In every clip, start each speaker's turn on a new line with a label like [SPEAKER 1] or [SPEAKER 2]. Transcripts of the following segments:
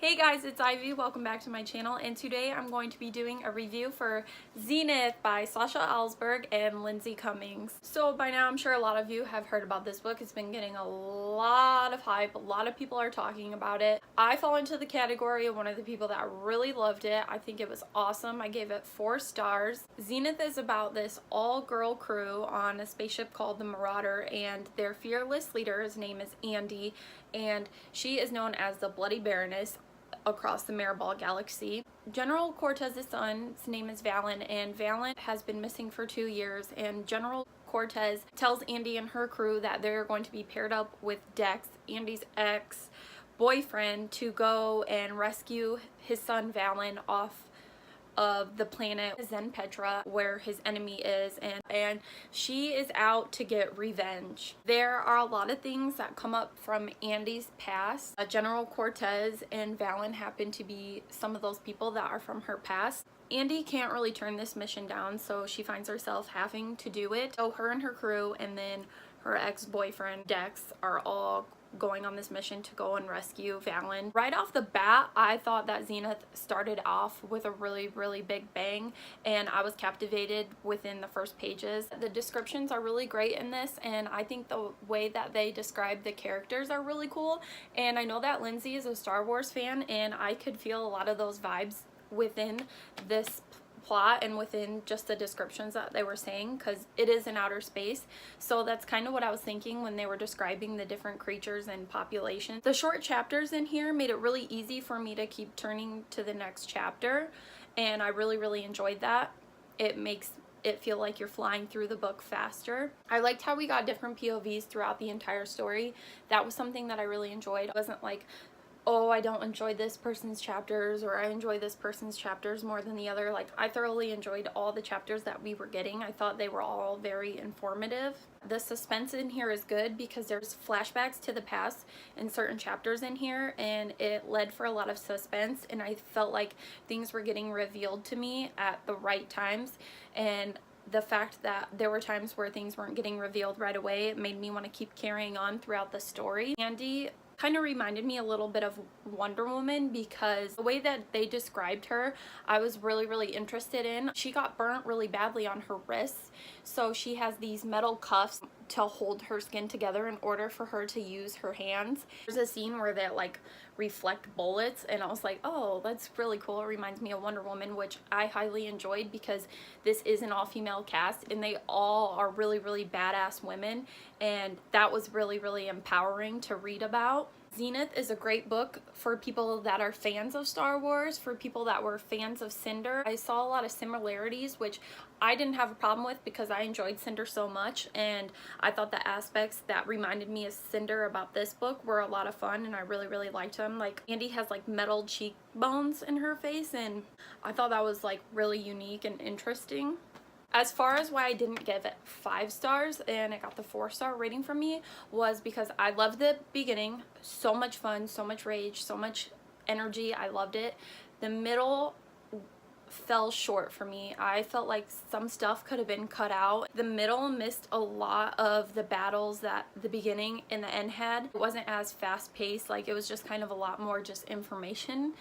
[SPEAKER 1] Hey guys, it's Ivy. Welcome back to my channel, and today I'm going to be doing a review for Zenith by Sasha Alsberg and Lindsay Cummings. So by now I'm sure a lot of you have heard about this book. It's been getting a lot of hype. A lot of people are talking about it. I fall into the category of one of the people that really loved it. I think it was awesome. I gave it 4 stars. Zenith is about this all-girl crew on a spaceship called the Marauder, and their fearless leader, his name is Andy, and she is known as the Bloody Baroness across the Mirrorball galaxy. General Cortez's son's name is Valen, and Valen has been missing for 2 years, and General Cortez tells Andy and her crew that they're going to be paired up with Dex, Andy's ex-boyfriend, to go and rescue his son Valen off of the planet Zenith, where his enemy is, and she is out to get revenge. There are a lot of things that come up from Andy's past. General Cortez and Valen happen to be some of those people that are from her past. Andy can't really turn this mission down, so she finds herself having to do it. So her and her crew and then her ex-boyfriend Dex are all going on this mission to go and rescue Valen. Right off the bat, I thought that Zenith started off with a really big bang, and I was captivated within the first pages. The descriptions are really great in this, and I think the way that they describe the characters are really cool. And I know that Lindsay is a Star Wars fan, and I could feel a lot of those vibes within this plot and within just the descriptions that they were saying, because it is in outer space. So that's kind of what I was thinking when they were describing the different creatures and populations. The short chapters in here made it really easy for me to keep turning to the next chapter, and I really enjoyed that. It makes it feel like you're flying through the book faster. I liked how we got different POVs throughout the entire story. That was something that I really enjoyed. It wasn't like, oh, I don't enjoy this person's chapters, or I enjoy this person's chapters more than the other. Like, I thoroughly enjoyed all the chapters that we were getting. I thought they were all very informative. The suspense in here is good because there's flashbacks to the past in certain chapters in here, and it led for a lot of suspense, and I felt like things were getting revealed to me at the right times. And the fact that there were times where things weren't getting revealed right away, it made me want to keep carrying on throughout the story. Andy kind of reminded me a little bit of Wonder Woman, because the way that they described her, I was really interested in. She got burnt really badly on her wrists, so she has these metal cuffs to hold her skin together in order for her to use her hands. There's a scene where they like reflect bullets, and I was like, oh, that's really cool. It reminds me of Wonder Woman, which I highly enjoyed because this is an all-female cast and they all are really badass women, and that was really empowering to read about. Zenith is a great book for people that are fans of Star Wars, for people that were fans of Cinder. I saw a lot of similarities, which I didn't have a problem with because I enjoyed Cinder so much, and I thought the aspects that reminded me of Cinder about this book were a lot of fun, and I really liked them. Like, Andy has like metal cheekbones in her face, and I thought that was like really unique and interesting. As far as why I didn't give it 5 stars and it got the 4-star rating from me was because I loved the beginning. So much fun, so much rage, so much energy. I loved it. The middle fell short for me. I felt like some stuff could have been cut out. The middle missed a lot of the battles that the beginning and the end had. It wasn't as fast paced. Like, it was just kind of a lot more just information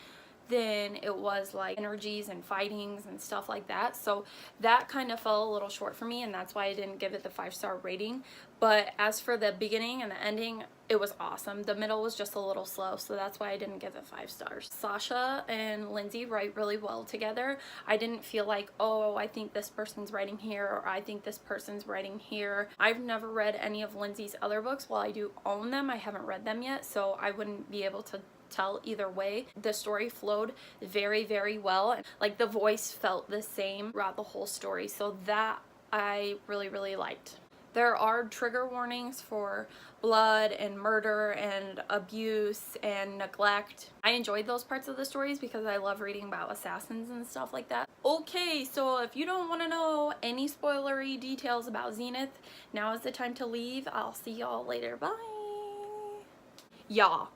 [SPEAKER 1] than it was like energies and fightings and stuff like that. So that kind of fell a little short for me, and that's why I didn't give it the 5-star rating. But as for the beginning and the ending, it was awesome. The middle was just a little slow, so that's why I didn't give it 5 stars. Sasha and Lindsay write really well together. I didn't feel like, oh, I think this person's writing here, or I think this person's writing here. I've never read any of Lindsay's other books. While I do own them, I haven't read them yet, so I wouldn't be able to tell either way. The story flowed very well. Like, the voice felt the same throughout the whole story, so that I really liked. There are trigger warnings for blood and murder and abuse and neglect. I enjoyed those parts of the stories because I love reading about assassins and stuff like that. Okay, so if you don't want to know any spoilery details about Zenith, now is the time to leave. I'll see y'all later. Bye. Y'all,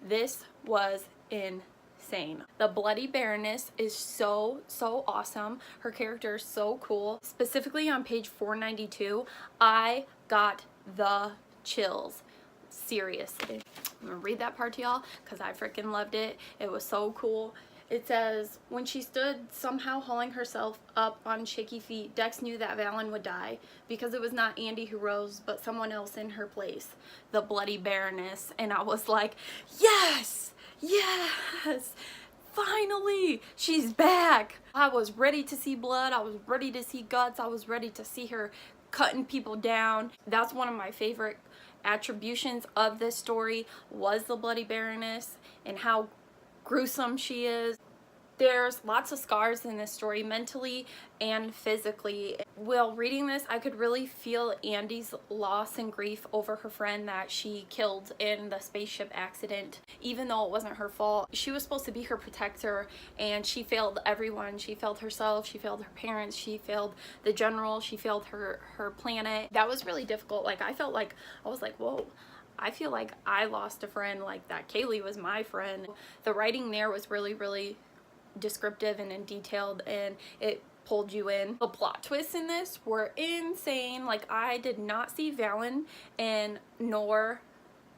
[SPEAKER 1] this was insane. The Bloody Baroness is so awesome. Her character is so cool. Specifically on page 492, I got the chills. Seriously. I'm gonna read that part to y'all because I freaking loved it. It was so cool. It says, when she stood somehow hauling herself up on shaky feet, Dex knew that Valen would die because it was not Andy who rose, but someone else in her place, the Bloody Baroness. And I was like, yes, yes, finally, she's back. I was ready to see blood. I was ready to see guts. I was ready to see her cutting people down. That's one of my favorite attributions of this story, was the Bloody Baroness and how gruesome she is. There's lots of scars in this story, mentally and physically. While reading this, I could really feel Andy's loss and grief over her friend that she killed in the spaceship accident. Even though it wasn't her fault, she was supposed to be her protector, and she failed everyone. She failed herself, she failed her parents, she failed the general, she failed her planet. That was really difficult. Like, I felt like, I was like, whoa, I feel like I lost a friend like that. Kaylee was my friend. The writing there was really, really descriptive and detailed, and it pulled you in. The plot twists in this were insane. Like, I did not see Valen and nor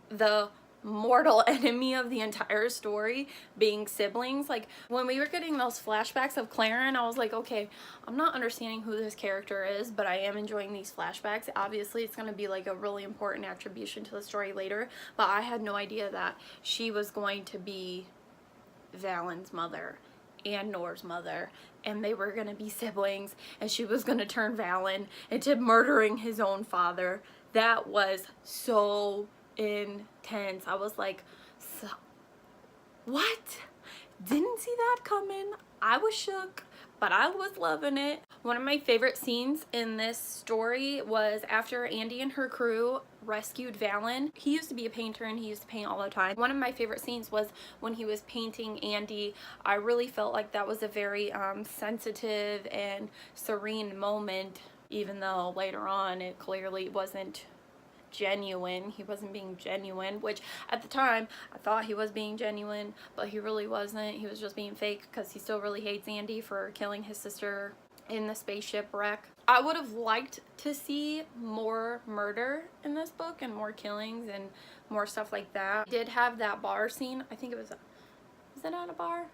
[SPEAKER 1] the mortal enemy of the entire story being siblings. Like, when we were getting those flashbacks of Claren, I was like, okay, I'm not understanding who this character is, but I am enjoying these flashbacks. Obviously, it's going to be like a really important attribution to the story later, but I had no idea that she was going to be Valen's mother and Nor's mother, and they were going to be siblings, and she was going to turn Valen into murdering his own father. That was so intense. I was like, so, what? Didn't see that coming. I was shook, but I was loving it. One of my favorite scenes in this story was after Andy and her crew rescued Valen. He used to be a painter and he used to paint all the time. One of my favorite scenes was when he was painting Andy. I really felt like that was a very sensitive and serene moment, even though later on it clearly wasn't genuine. He wasn't being genuine, which at the time I thought he was being genuine, but he really wasn't. He was just being fake because he still really hates Andy for killing his sister in the spaceship wreck. I would have liked to see more murder in this book and more killings and more stuff like that. It did have that bar scene. I think it was it at a bar?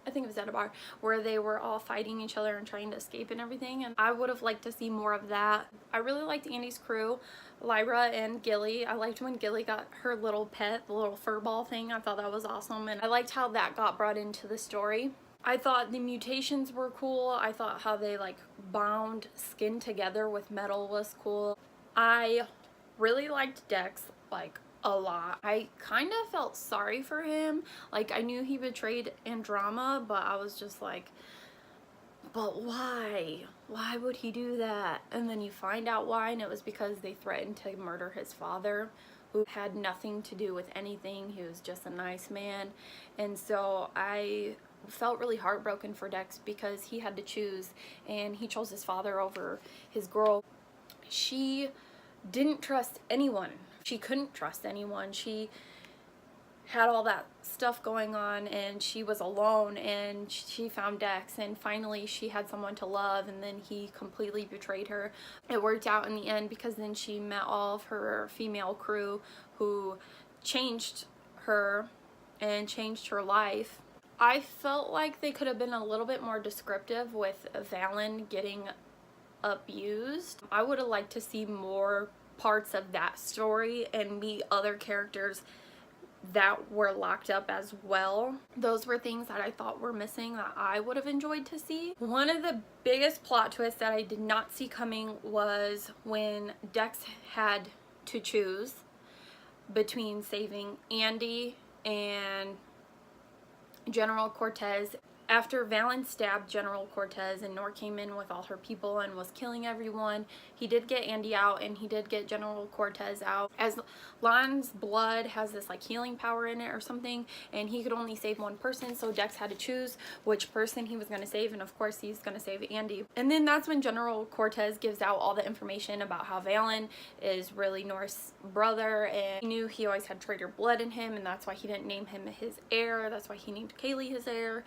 [SPEAKER 1] I think it was at a bar where they were all fighting each other and trying to escape and everything, and I would have liked to see more of that. I really liked Andy's crew, Lyra and Gilly. I liked when Gilly got her little pet, the little fur ball thing. I thought that was awesome, and I liked how that got brought into the story. I thought the mutations were cool. I thought how they like bound skin together with metal was cool. I really liked Dex, like, a lot. I kind of felt sorry for him. Like, I knew he betrayed Andromeda, but I was just like, but why? Why would he do that? And then you find out why, and it was because they threatened to murder his father, who had nothing to do with anything. He was just a nice man. And so I felt really heartbroken for Dex because he had to choose, and he chose his father over his girl. She didn't trust anyone. She couldn't trust anyone. She had all that stuff going on, and she was alone, and she found Dex, and finally she had someone to love, and then he completely betrayed her. It worked out in the end because then she met all of her female crew who changed her and changed her life. I felt like they could have been a little bit more descriptive with Valen getting abused. I would have liked to see more parts of that story and meet other characters that were locked up as well. Those were things that I thought were missing that I would have enjoyed to see. One of the biggest plot twists that I did not see coming was when Dex had to choose between saving Andy and General Cortez. After Valen stabbed General Cortez and Nor came in with all her people and was killing everyone, he did get Andy out and he did get General Cortez out. As Lan's blood has this like healing power in it or something, and he could only save one person, so Dex had to choose which person he was going to save, and of course he's going to save Andy. And then that's when General Cortez gives out all the information about how Valen is really Nor's brother, and he knew he always had traitor blood in him, and that's why he didn't name him his heir. That's why he named Kaylee his heir.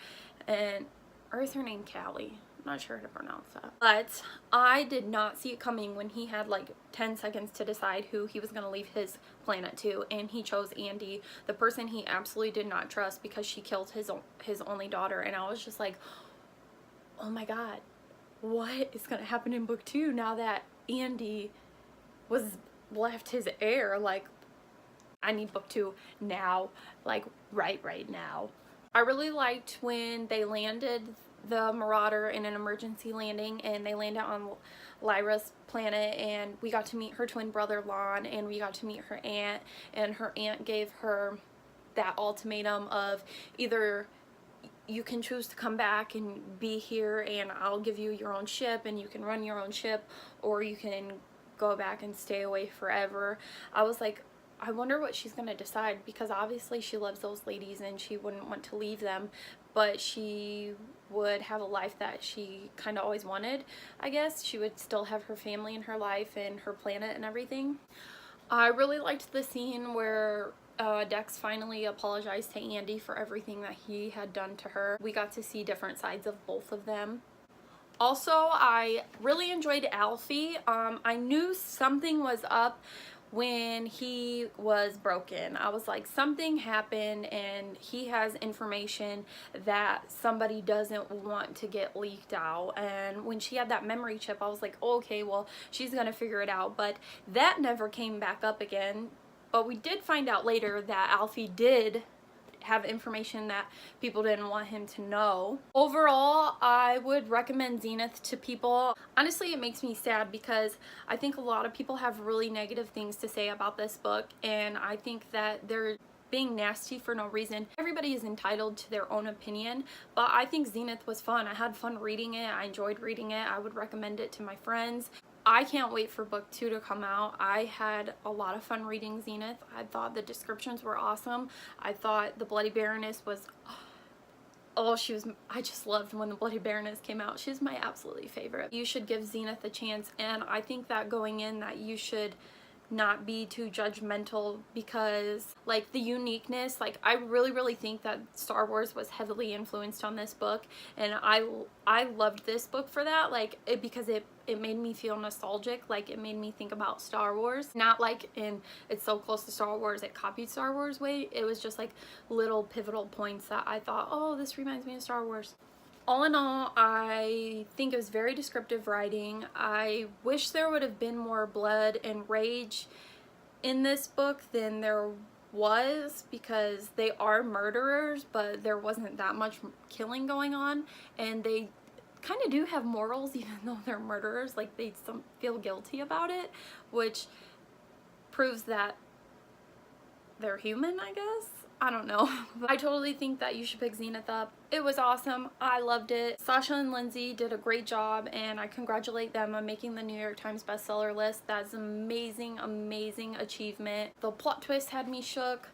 [SPEAKER 1] And, or is her name Callie? not sure how to pronounce that. But I did not see it coming when he had like 10 seconds to decide who he was going to leave his planet to, and he chose Andy, the person he absolutely did not trust because she killed his only daughter. And I was just like, oh my god, what is going to happen in book 2 now that Andy was left his heir? Like, I need book 2 now, like right now. I really liked when they landed the Marauder in an emergency landing, and they landed on Lyra's planet, and we got to meet her twin brother Lon, and we got to meet her aunt, and her aunt gave her that ultimatum of either you can choose to come back and be here and I'll give you your own ship and you can run your own ship, or you can go back and stay away forever. I was like, I wonder what she's going to decide, because obviously she loves those ladies and she wouldn't want to leave them, but she would have a life that she kind of always wanted. I guess she would still have her family in her life and her planet and everything. I really liked the scene where Dex finally apologized to Andy for everything that he had done to her. We got to see different sides of both of them. Also, I really enjoyed Alfie. I knew something was up when he was broken. I was like, something happened and he has information that somebody doesn't want to get leaked out. And when she had that memory chip, I was like, oh, okay, well, she's gonna figure it out. But that never came back up again. But we did find out later that Alfie did have information that people didn't want him to know. Overall, I would recommend Zenith to people. Honestly, it makes me sad because I think a lot of people have really negative things to say about this book, and I think that they're being nasty for no reason. Everybody is entitled to their own opinion, but I think Zenith was fun. I had fun reading it. I enjoyed reading it. I would recommend it to my friends. I can't wait for book 2 to come out. I had a lot of fun reading Zenith. I thought the descriptions were awesome. I thought the Bloody Baroness was, oh, I just loved when the Bloody Baroness came out. She's my absolutely favorite. You should give Zenith a chance, and I think that going in that you should not be too judgmental, because like the uniqueness, like I really think that Star Wars was heavily influenced on this book, and I loved this book for that, like because it made me feel nostalgic. Like it made me think about Star Wars, not like in it's so close to Star Wars it copied Star Wars way. It was just like little pivotal points that I thought, oh, this reminds me of Star Wars. All in all, I think it was very descriptive writing. I wish there would have been more blood and rage in this book than there was, because they are murderers, but there wasn't that much killing going on, and they kind of do have morals even though they're murderers. Like they feel guilty about it, which proves that they're human, I guess. I don't know. I totally think that you should pick Zenith up. It was awesome. I loved it. Sasha and Lindsay did a great job, and I congratulate them on making the New York Times bestseller list. That's amazing, amazing achievement. The plot twist had me shook.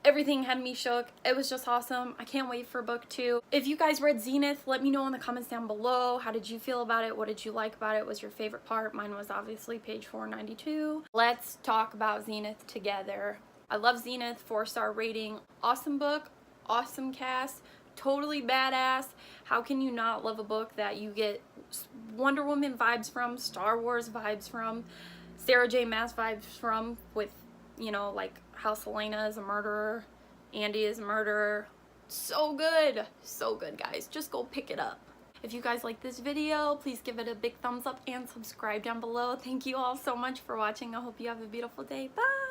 [SPEAKER 1] Everything had me shook. It was just awesome. I can't wait for book 2. If you guys read Zenith, let me know in the comments down below. How did you feel about it? What did you like about it? What was your favorite part? Mine was obviously page 492. Let's talk about Zenith together. I love Zenith, 4-star rating. Awesome book, awesome cast, totally badass. How can you not love a book that you get Wonder Woman vibes from, Star Wars vibes from, Sarah J. Maas vibes from, with, you know, like how Selena is a murderer, Andy is a murderer. So good, guys. Just go pick it up. If you guys like this video, please give it a big thumbs up and subscribe down below. Thank you all so much for watching. I hope you have a beautiful day. Bye!